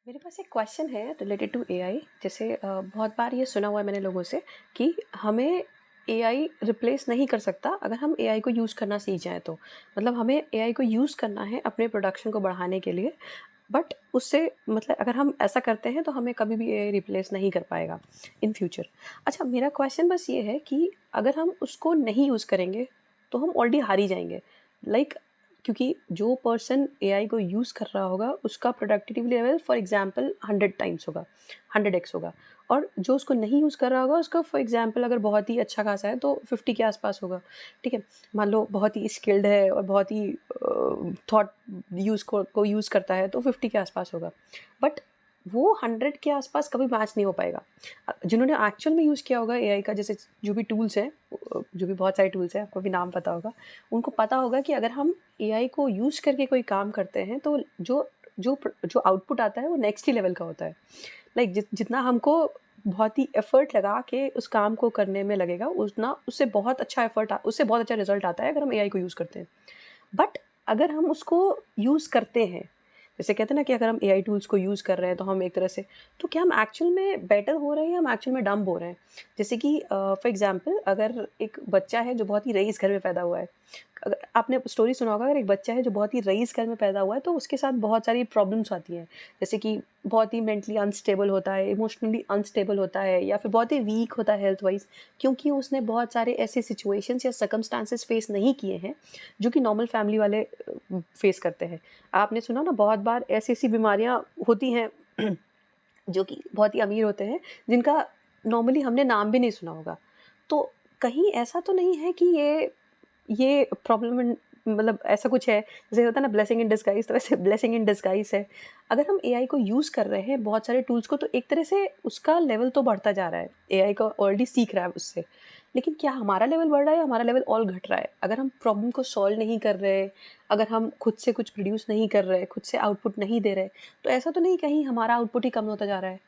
मेरे पास एक क्वेश्चन है रिलेटेड टू एआई। जैसे बहुत बार ये सुना हुआ है मैंने लोगों से कि हमें एआई रिप्लेस नहीं कर सकता अगर हम एआई को यूज़ करना सीख जाएं तो। मतलब हमें एआई को यूज़ करना है अपने प्रोडक्शन को बढ़ाने के लिए। बट उससे मतलब अगर हम ऐसा करते हैं तो हमें कभी भी एआई रिप्लेस नहीं कर पाएगा इन फ्यूचर। अच्छा, मेरा क्वेश्चन बस ये है कि अगर हम उसको नहीं यूज़ करेंगे तो हम ऑलरेडी हार ही जाएंगे। लाइक क्योंकि जो पर्सन एआई को यूज़ कर रहा होगा उसका productivity level for example 100 times होगा, 100x होगा। और जो उसको नहीं यूज़ कर रहा होगा उसका फॉर एग्जांपल अगर बहुत ही अच्छा खासा है तो 50 के आसपास होगा। ठीक है, मान लो बहुत ही स्किल्ड है और बहुत ही थॉट यूज़ को यूज़ करता है तो 50 के आसपास होगा। बट वो 100 के आसपास कभी मैच नहीं हो पाएगा। जिन्होंने एक्चुअल में यूज़ किया होगा एआई का, जैसे जो भी टूल्स हैं, जो भी बहुत सारे टूल्स हैं, आपको भी नाम पता होगा। उनको पता होगा कि अगर हम एआई को यूज़ करके कोई काम करते हैं तो जो आउटपुट आता है वो नेक्स्ट ही लेवल का होता है। लाइक जितना हमको बहुत ही एफर्ट लगा के उस काम को करने में लगेगा, उतना उससे बहुत अच्छा रिजल्ट आता है अगर हम एआई को यूज़ करते हैं। बट अगर हम उसको यूज़ करते हैं, जैसे कहते हैं ना कि अगर हम एआई टूल्स को यूज़ कर रहे हैं तो हम एक तरह से, तो क्या हम एक्चुअल में बेटर हो रहे हैं या हम एक्चुअल में डम्ब हो रहे हैं? जैसे कि फॉर एग्जांपल अगर एक बच्चा है जो बहुत ही रईस घर में पैदा हुआ है, अगर आपने स्टोरी सुना होगा, अगर एक बच्चा है जो बहुत ही रईस घर में पैदा हुआ है तो उसके साथ बहुत सारी प्रॉब्लम्स आती हैं। जैसे कि बहुत ही मेंटली अनस्टेबल होता है, इमोशनली अनस्टेबल होता है, या फिर बहुत ही वीक होता है हेल्थ वाइज, क्योंकि उसने बहुत सारे ऐसे सिचुएशंस या सर्कमस्टांसेस फेस नहीं किए हैं जो कि नॉर्मल फैमिली वाले फेस करते हैं। आपने सुना ना, बहुत बार ऐसी-ऐसी बीमारियाँ होती हैं जो कि बहुत ही अमीर होते हैं, जिनका नॉर्मली हमने नाम भी नहीं सुना होगा। तो कहीं ऐसा तो नहीं है कि ये प्रॉब्लम मतलब ऐसा कुछ है, जैसे होता है ना ब्लेसिंग इन डिस्गाइज़, तो वैसे ब्लेसिंग इन डिस्गाइज़ है। अगर हम एआई को यूज़ कर रहे हैं, बहुत सारे टूल्स को, तो एक तरह से उसका लेवल तो बढ़ता जा रहा है। एआई का ऑलरेडी सीख रहा है उससे। लेकिन क्या हमारा लेवल बढ़ रहा है या हमारा लेवल और घट रहा है? अगर हम प्रॉब्लम को सॉल्व नहीं कर रहे, अगर हम खुद से कुछ प्रोड्यूस नहीं कर रहे, खुद से आउटपुट नहीं दे रहे, तो ऐसा तो नहीं कहीं हमारा आउटपुट ही कम होता जा रहा है?